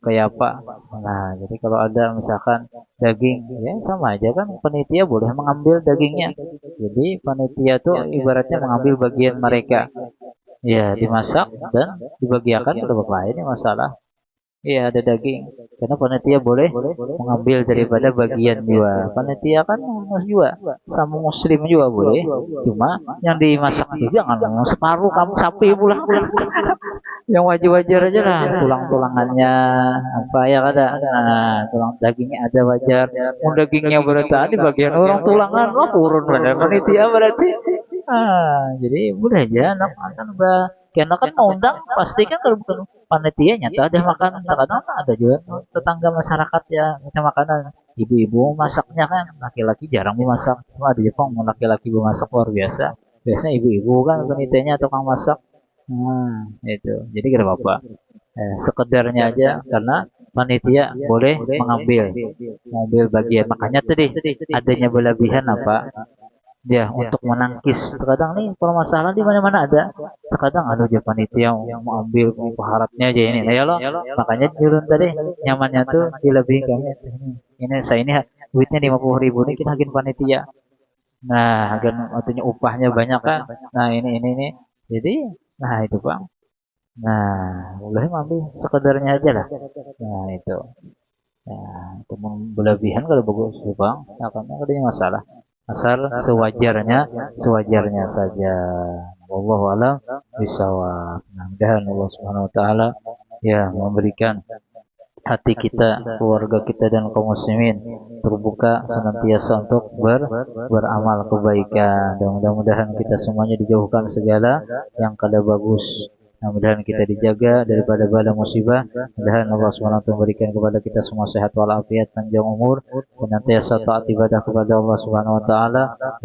Speaker 1: kayak apa? Nah, jadi kalau ada misalkan daging, ya sama aja kan panitia boleh mengambil dagingnya. Jadi panitia tuh ibaratnya mengambil bagian mereka, ya dimasak dan dibagiakan udah apa ini masalah. Iya ada daging. Karena panitia boleh mengambil daripada bagian jiwa. Panitia kan harus juga sama muslim juga boleh. Cuma yang dimasak itu jangan separuh kamu sapi pulang. Yang wajar-wajar aja lah. Tulang-tulangannya apa ya ada. Nah, tulang dagingnya ada wajar. Dagingnya berarti bagian orang tulangan turun pada panitia berarti. Jadi boleh aja anak akan karena kan mau undang pasti kan kalau bukan panitia nyata ada makan. Kadang ada juga tetangga masyarakat ya macam makanan ibu-ibu masaknya kan laki-laki jarang dimasak. Cuma ada Jepang mau laki-laki masak luar biasa. Biasanya ibu-ibu kan panitianya tukang masak. Itu jadi kira apa? Sekedarnya aja karena panitia boleh mengambil bagian. Makanya tadi adanya berlebihan apa? Ya untuk menangkis. Terkadang nih permasalahan di mana-mana ada. Terkadang ada aja panitia yang mau ambil paharatnya aja ini. Nah ya lo, makanya nyurun tadi nyamannya tuh dilebihkan. Ini saya ini duitnya 50.000 nih kita hakin panitia. Nah, agar artinya upahnya banyak kan. Nah ini. Jadi, nah itu bang. Nah, boleh ambil sekedarnya aja lah. Nah itu. Nah, itu berlebihan kalau bagus bang. Akan ada masalah. Asal sewajarnya saja. Wallahu a'lam bishawab. Mudah-mudahan Allah Subhanahu wa taala ya memberikan hati kita, keluarga kita dan kaum muslimin terbuka senantiasa untuk beramal kebaikan. Dan mudah-mudahan kita semuanya dijauhkan segala yang kada bagus. Mudah-mudahan kita dijaga daripada bala musibah. Mudah-mudahan Allah SWT memberikan kepada kita semua sehat walafiat, panjang umur, senantiasa taat ibadah kepada Allah SWT,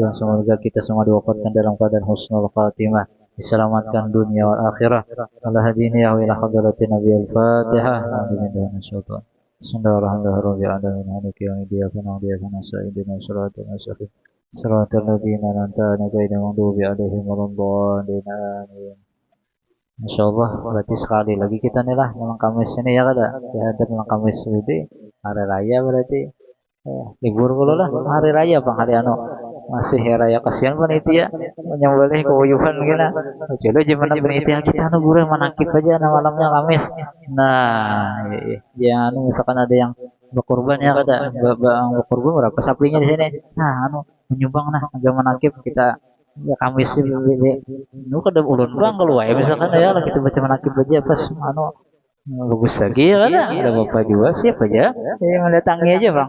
Speaker 1: dan semoga kita semua diwafatkan dalam keadaan husnul khatimah, diselamatkan dunia wal akhirah. Allah hadini ya ila hadratin Nabi al-Fatihah. Bismillahirrahmanirrahim. Siratal ladzina an'amta alaihim ghairil alaihim waladdallin. Insyaallah berarti sekali lagi kita nih lah malam Kamis ini ya kada. Ya ada malam Kamis ini hari raya berarti. Libur pula lah hari raya bang hari anu. Masih hari raya kasihan panitia menyembelih keuyuhan gina. Coba gimana panitia kita anu gure manakib aja malamnya Kamis. Nah, ya anu misalkan ada yang berkorban ya kada. Bang berkorban berapa sapinya di sini. Nah, anu menyumbang nah agak manakib kita Ya kami sih nu kada ulun bang kalau wae misalkan ya lah kita baca manakib aja pas anu bagus lagi ya kan ada bapak juga siapa aja yang mendatangi aja bang.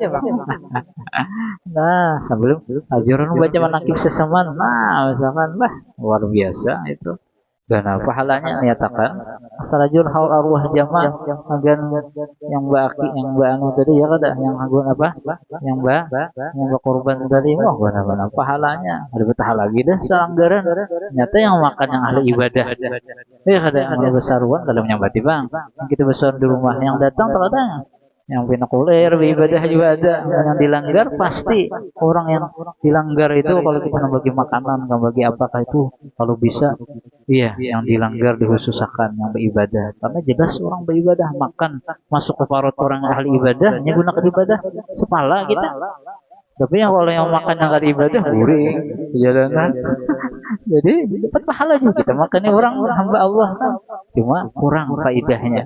Speaker 1: Nah sebelum ajaran baca manakib sesaman nah misalkan bah luar biasa itu. Dan pahalanya nyatakan asal haul arwah jamaah agan yang baki yang anu tadi ya kada yang agun apa yang berkorban tadi mah benar-benar pahalanya ada betah lagi dah selanggaran nyata yang makan yang ahli ibadah ya kada yang besaruan kalau menyambati bang yang kita besar di rumah yang datang terkadang yang pinakuler ibadah juga ada yang dilanggar pasti orang yang dilanggar itu kalau kita bagi makanan nggak bagi apakah itu kalau bisa iya yang dilanggar dikhususkan yang beribadah karena jelas orang beribadah makan masuk ke parut orang ahli ibadah gunakan ibadah sepala kita tapi yang kalau yang makan yang ahli ibadah guring jalanan jadi dapat pahala juga kita makannya orang hamba Allah kan cuma kurang faidahnya.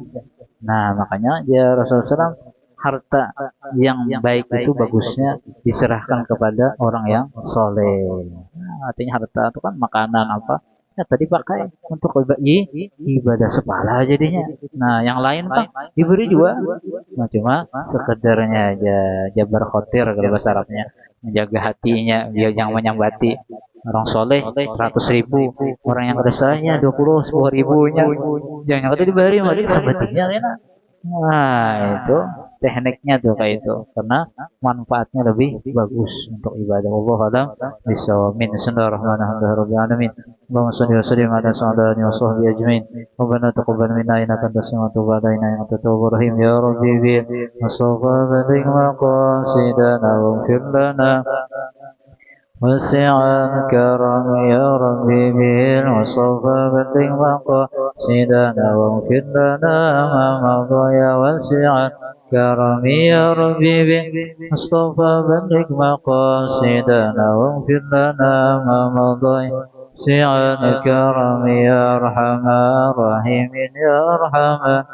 Speaker 1: Nah, makanya ya Rasulullah SAW harta yang baik itu bagusnya diserahkan kepada orang yang soleh. Nah, artinya harta itu kan makanan apa? Ya tadi pakai untuk ibadah sepala jadinya. Nah, yang lain kan diberi juga. Nah, cuma sekedarnya aja jabar khotir kalau bahasa Arabnya. Menjaga hatinya, dia yang menyambati. Orang soleh 100.000, orang yang kedesaannya 10 ribunya, jangan kata diberi malah sebetulnya enak. Nah itu tekniknya tuh kayak itu, karena manfaatnya lebih bagus untuk ibadah. Allah alam bisa min Bismillahirrahmanirrahim. Allahumma shalli wa sallim ala sayyidina wa sahbihi ajmain. Rabbana taqabbal minna innaka antas samiul alim wa tub alaina innaka tawwabur rahim ya rabbi bi mustafa badik maqasidana waghfir lana وسع الكرم يا ربي به المصطفى بلغ مقاصدنا واغفر لنا ما مضى يا واسع الكرم يا ربي به المصطفى بلغ مقاصدنا واغفر لنا ما مضى وسع الكرم يا أرحم الراحمين يا أرحم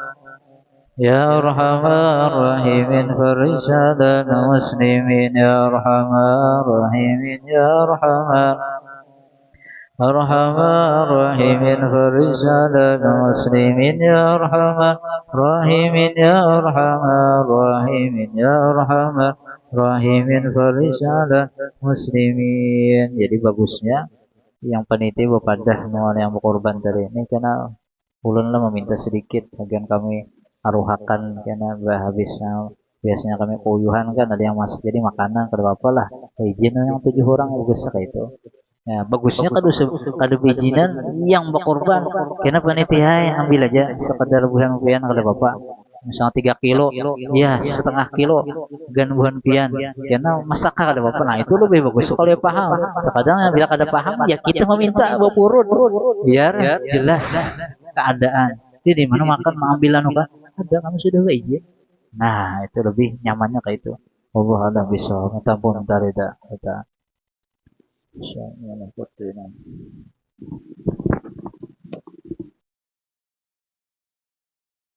Speaker 1: يا أرحم الراحمين فرج على المسلمين يا أرحم الراحمين يا أرحم الراحمين فرج على المسلمين يا أرحم الراحمين يا أرحم الراحمين يا أرحم الراحمين فرج على المسلمين. Jadi bagusnya yang panitia bepadah yang berkorban tadi ini karena ulun lah meminta sedikit bagian kami aruhakan karena habisnya biasanya kami kuyuhan kan ada yang masuk jadi makanan kada apa lah izin yang 7 orang besar itu ya bagusnya kada izinan yang berkorban karena panitia ambil aja sekedar buhan-buhan kada apa misalnya 3 kilo ya setengah kilo gan buhan pian karena masak kada apa nah itu lebih bagus kalau ya paham kadang bila kada paham ya kita meminta berpurun biar jelas keadaan jadi mana makan mengambil anu kan ada kami sudah izin. Nah itu lebih nyamannya kayak itu. Allah alam bisa minta pun tarida kita. Insyaallah